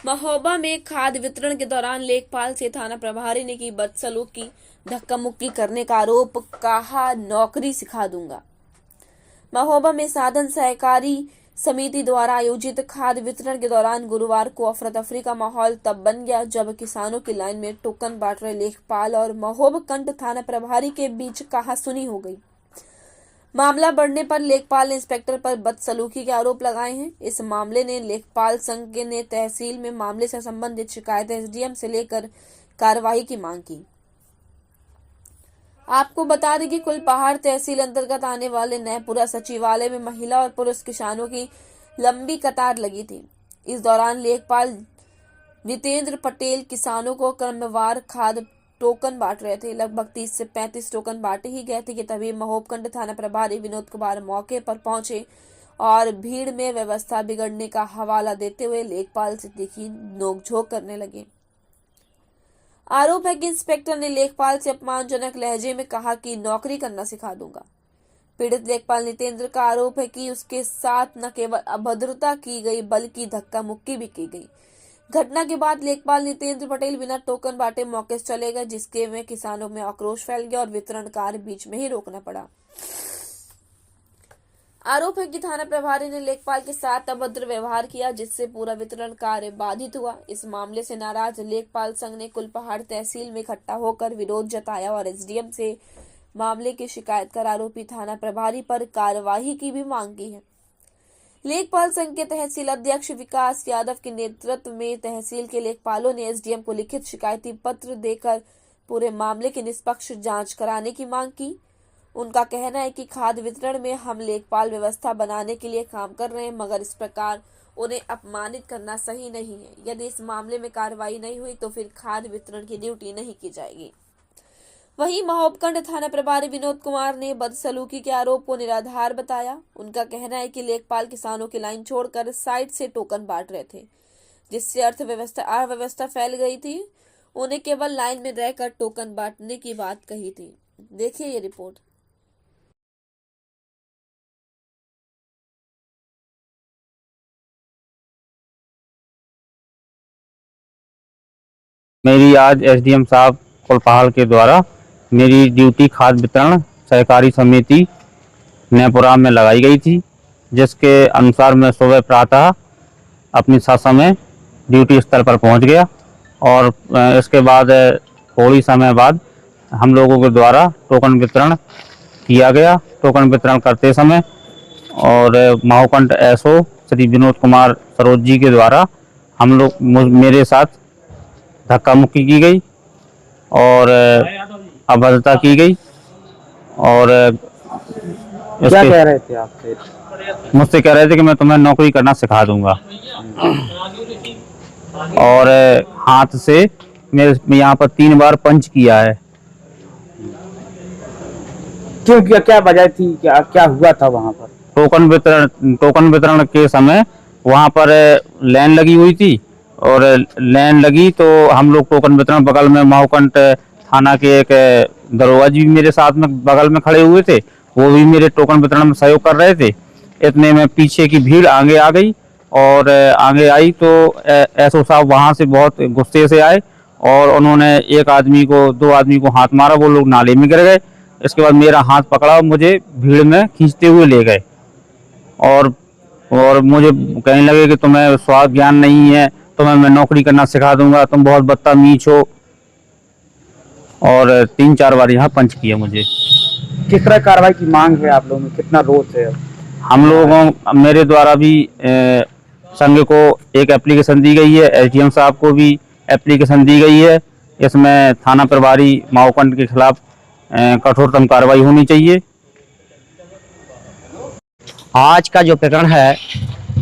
महोबा में खाद्य वितरण के दौरान लेखपाल से थाना प्रभारी ने की बदसलूकी, धक्का मुक्की करने का आरोप, कहा नौकरी सिखा दूंगा। महोबा में साधन सहकारी समिति द्वारा आयोजित खाद्य वितरण के दौरान गुरुवार को अफरा तफरी का माहौल तब बन गया जब किसानों की लाइन में टोकन बांट रहे लेखपाल और महोबकंड थाना प्रभारी के बीच कहासुनी हो गई। मामला बढ़ने पर लेखपाल ने इंस्पेक्टर पर बदसलूकी के आरोप लगाए हैं। इस मामले ने लेखपाल संघ ने तहसील में मामले से संबंधित शिकायत एसडीएम से लेकर कार्रवाई की मांग की। आपको बता दें कि कुलपहाड़ तहसील अंतर्गत आने वाले नयपुरा सचिवालय में महिला और पुरुष किसानों की लंबी कतार लगी थी। इस दौरान लेखपाल वितेंद्र पटेल किसानों को क्रमवार खाद्य टोकन बांट रहे थे। लगभग 30 से 35 टोकन बांटे ही गए थे कि तभी महोबकंड थाना प्रभारी विनोद कुमार मौके पर पहुंचे और भीड़ में व्यवस्था बिगड़ने का हवाला देते हुए लेखपाल से तीखी नोकझोंक करने लगे। आरोप है कि इंस्पेक्टर ने लेखपाल से अपमानजनक लहजे में कहा कि नौकरी करना सिखा दूंगा। पीड़ित लेखपाल नितेंद्र का आरोप है कि उसके साथ न केवल अभद्रता की गई बल्कि धक्का मुक्की भी की गई। घटना के बाद लेखपाल नितेंद्र पटेल बिना टोकन बांटे मौके से चले गए, जिसके में किसानों में आक्रोश फैल गया और वितरण कार्य बीच में ही रोकना पड़ा। आरोप है कि थाना प्रभारी ने लेखपाल के साथ अभद्र व्यवहार किया, जिससे पूरा वितरण कार्य बाधित हुआ। इस मामले से नाराज लेखपाल संघ ने कुलपहाड़ तहसील में इकट्ठा होकर विरोध जताया और एसडीएम से मामले की शिकायत कर आरोपी थाना प्रभारी पर कार्यवाही की भी मांग की है। लेखपाल संघ के तहसील अध्यक्ष विकास यादव के नेतृत्व में तहसील के लेखपालों ने एसडीएम को लिखित शिकायती पत्र देकर पूरे मामले की निष्पक्ष जांच कराने की मांग की। उनका कहना है कि खाद्य वितरण में हम लेखपाल व्यवस्था बनाने के लिए काम कर रहे हैं, मगर इस प्रकार उन्हें अपमानित करना सही नहीं है। यदि इस मामले में कार्रवाई नहीं हुई तो फिर खाद्य वितरण की ड्यूटी नहीं की जाएगी। वहीं महोबकंड थाना प्रभारी विनोद कुमार ने बदसलूकी के आरोप को निराधार बताया। उनका कहना है कि लेखपाल किसानों की लाइन छोड़कर साइड से टोकन बांट रहे थे, जिससे अव्यवस्था फैल गई थी। उन्हें केवल लाइन में रहकर टोकन बांटने की बात कही थी। देखिए ये रिपोर्ट। मेरी आज एसडीएम साहब कुलपहाड़ के द्वारा मेरी ड्यूटी खाद्य वितरण सहकारी समिति नयपुरा में लगाई गई थी, जिसके अनुसार मैं सुबह प्रातः अपनी समय ड्यूटी स्थल पर पहुंच गया और इसके बाद थोड़ी समय बाद हम लोगों के द्वारा टोकन वितरण किया गया। टोकन वितरण करते समय और महोबकंड एसओ श्री विनोद कुमार सरोज जी के द्वारा हम लोग मेरे साथ धक्का मुक्की की गई और अभद्रता की गई और क्या कह रहे थे आपसे? मुझसे कह रहे थे कि मैं तुम्हें नौकरी करना सिखा दूंगा और हाथ से मेरे यहाँ पर 3 बार पंच किया है। क्यों, क्या वजह थी? क्या हुआ था वहाँ पर? टोकन वितरण के समय वहाँ पर लाइन लगी हुई थी और लाइन लगी तो हम लोग टोकन वितरण बगल में महोबकंड थाना के एक दरोगा जी मेरे साथ में बगल में खड़े हुए थे, वो भी मेरे टोकन वितरण में सहयोग कर रहे थे। इतने में पीछे की भीड़ आगे आ गई और आगे आई तो एसओ साहब वहाँ से बहुत गुस्से से आए और उन्होंने 2 आदमी को हाथ मारा, वो लोग नाले में गिर गए। इसके बाद मेरा हाथ पकड़ा और मुझे भीड़ में खींचते हुए ले गए और मुझे कहने लगे कि तुम्हें स्वास्थ्य ज्ञान नहीं है, तुम्हें मैं नौकरी करना सिखा दूंगा, तुम बहुत बदतमीज हो और 3-4 बार यहाँ पंच किया मुझे। किस तरह कार्रवाई की मांग है आप लोगों में? कितना रोष है? हम लोगों मेरे द्वारा भी संघ को एक एप्लीकेशन दी गई है, एसडीएम साहब को भी एप्लीकेशन दी गई है। इसमें थाना प्रभारी महोबकंड के खिलाफ कठोरतम कार्रवाई होनी चाहिए। आज का जो प्रकरण है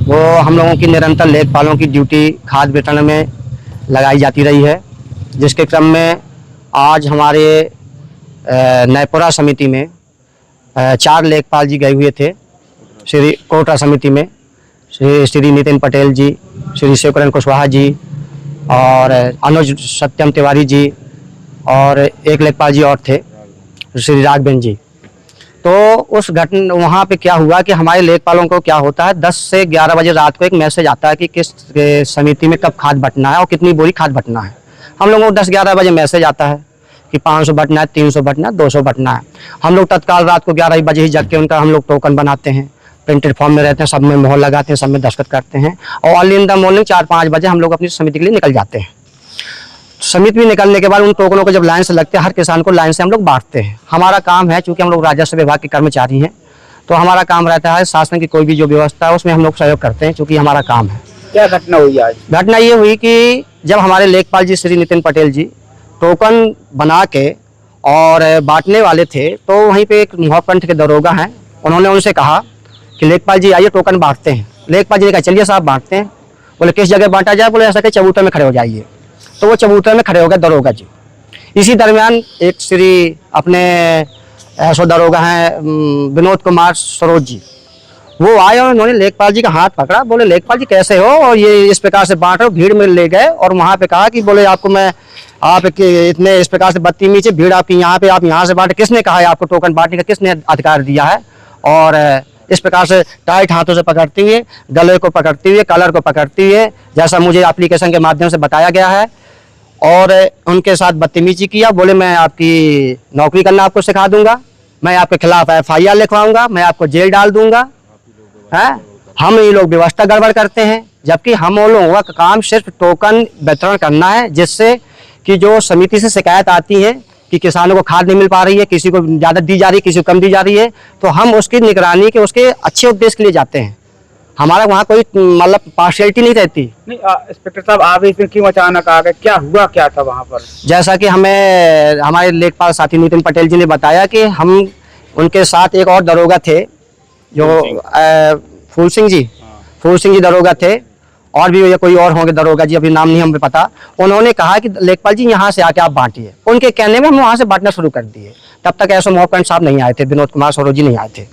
वो हम लोगों की निरंतर लेखपालों की ड्यूटी खाद्य वितरण में लगाई जाती रही है, जिसके क्रम में आज हमारे नयपुरा समिति में 4 लेखपाल जी गए हुए थे। श्री कोटा समिति में श्री नितिन पटेल जी, श्री शिवकरण कुशवाहा जी और अनुज सत्यम तिवारी जी और एक लेखपाल जी और थे, श्री राघवेंद्र जी। तो उस घटना वहाँ पे क्या हुआ कि हमारे लेखपालों को क्या होता है 10 से 11 बजे रात को एक मैसेज आता है कि किस समिति में कब खाद बंटना है और कितनी बोरी खाद बंटना है। हम लोगों को 10-11 बजे मैसेज आता है कि 500 बंटना है, 300 बंटना है, 200 बंटना है। हम लोग तत्काल रात को 11 बजे ही जग के उनका हम लोग टोकन बनाते हैं, प्रिंटेड फॉर्म में रहते हैं, सब में मोहर लगाते हैं, सब में दस्तखत करते हैं और अर्ली इन द मॉर्निंग 4-5 बजे हम लोग अपनी समिति के लिए निकल जाते हैं। समिति में निकलने के बाद उन टोकनों को जब लाइन से लगते हैं, हर किसान को लाइन से हम लोग बांटते हैं। हमारा काम है, चूंकि हम लोग राजस्व विभाग के कर्मचारी हैं, तो हमारा काम रहता है शासन की कोई भी जो व्यवस्था है उसमें हम लोग सहयोग करते हैं, चूंकि हमारा काम है। क्या घटना हुई आज? घटना ये हुई कि जब हमारे लेखपाल जी श्री नितिन पटेल जी टोकन बना के और बांटने वाले थे, तो वहीं पे एक मोहकंठ के दरोगा हैं, उन्होंने उनसे कहा कि लेखपाल जी आइए टोकन बांटते हैं। लेखपाल जी ने कहा चलिए साहब बांटते हैं। बोले किस जगह बांटा जाए? बोले ऐसा कि चबूतरे में खड़े हो जाइए। तो वो चबूतरे में खड़े हो गए दरोगा जी। इसी दरमियान एक श्री अपने ऐसो दरोगा हैं विनोद कुमार सरोज जी, वो आए और उन्होंने लेखपाल जी का हाथ पकड़ा। बोले लेखपाल जी कैसे हो और ये इस प्रकार से बांट रहे हो? भीड़ में ले गए और वहाँ पे कहा कि बोले आपको मैं आप इतने इस प्रकार से बदतमीजी से भीड़ आपकी यहाँ पे, आप यहाँ से बांटे, किसने कहा है आपको टोकन बांटने का, किसने अधिकार दिया है? और इस प्रकार से टाइट हाथों से पकड़ती हुए, गले को पकड़ती हुए, कलर को पकड़ती हुए, जैसा मुझे एप्लीकेशन के माध्यम से बताया गया है, और उनके साथ बदतमीजी किया। बोले मैं आपकी नौकरी करना आपको सिखा दूंगा, मैं आपके खिलाफ FIR लिखवाऊंगा, मैं आपको जेल डाल दूंगा। है हम ये लोग व्यवस्था गड़बड़ करते हैं, जबकि हम लोगों का काम सिर्फ टोकन वितरण करना है, जिससे कि जो समिति से शिकायत आती है कि किसानों को खाद नहीं मिल पा रही है, किसी को ज़्यादा दी जा रही है, किसी को कम दी जा रही है, तो हम उसकी निगरानी के उसके अच्छे उद्देश्य के लिए जाते हैं। हमारा वहाँ कोई मतलब पार्शियलिटी नहीं रहती। नहीं इंस्पेक्टर साहब, आप इसमें क्यों अचानक आ गए? क्या हुआ क्या था वहाँ पर? जैसा कि हमें हमारे लेखपाल साथी नितिन पटेल जी ने बताया कि हम उनके साथ एक और दरोगा थे जो फूल सिंह जी दरोगा थे, और भी कोई और होंगे दरोगा जी, अभी नाम नहीं हमें पता। उन्होंने कहा कि लेखपाल जी यहाँ से आके आप बांटिए। उनके कहने में हम वहाँ से बांटना शुरू कर दिए। तब तक ऐसे मोहकंठ साहब नहीं आए थे, विनोद कुमार सरोज जी नहीं आए थे।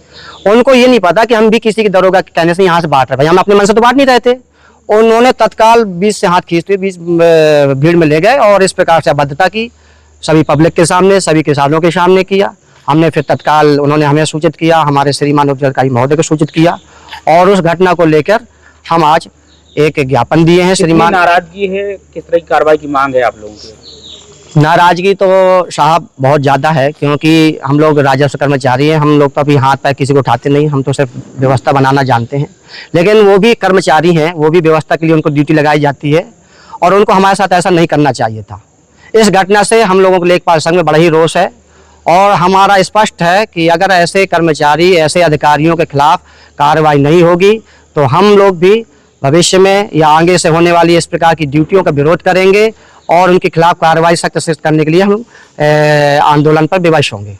उनको ये नहीं पता कि हम भी किसी की दरोगा के कहने से यहाँ से बांट रहे, भाई हम अपने मन से तो बांट नहीं रहे थे। उन्होंने तत्काल बीच से हाथ खींचते बीच भीड़ में ले गए और इस प्रकार से अभद्रता की सभी पब्लिक के सामने, सभी किसानों के सामने किया। हमने फिर तत्काल उन्होंने हमें सूचित किया, हमारे श्रीमान उपजिलाधिकारी महोदय को सूचित किया, और उस घटना को लेकर हम आज एक ज्ञापन दिए हैं। श्रीमान, नाराजगी है, किस तरह की कार्रवाई की मांग है आप लोगों की? नाराजगी तो साहब बहुत ज़्यादा है, क्योंकि हम लोग राजस्व कर्मचारी हैं, हम लोग तो अभी हाथ पैर किसी को उठाते नहीं, हम तो सिर्फ व्यवस्था बनाना जानते हैं। लेकिन वो भी कर्मचारी हैं, वो भी व्यवस्था के लिए उनको ड्यूटी लगाई जाती है, और उनको हमारे साथ ऐसा नहीं करना चाहिए था। इस घटना से हम लोगों को लेखपाल संघ में बड़ा ही रोष है, और हमारा स्पष्ट है कि अगर ऐसे कर्मचारी, ऐसे अधिकारियों के खिलाफ कार्रवाई नहीं होगी तो हम लोग भी भविष्य में या आगे से होने वाली इस प्रकार की ड्यूटियों का विरोध करेंगे और उनके खिलाफ कार्रवाई सख्त से करने के लिए हम आंदोलन पर विवश होंगे।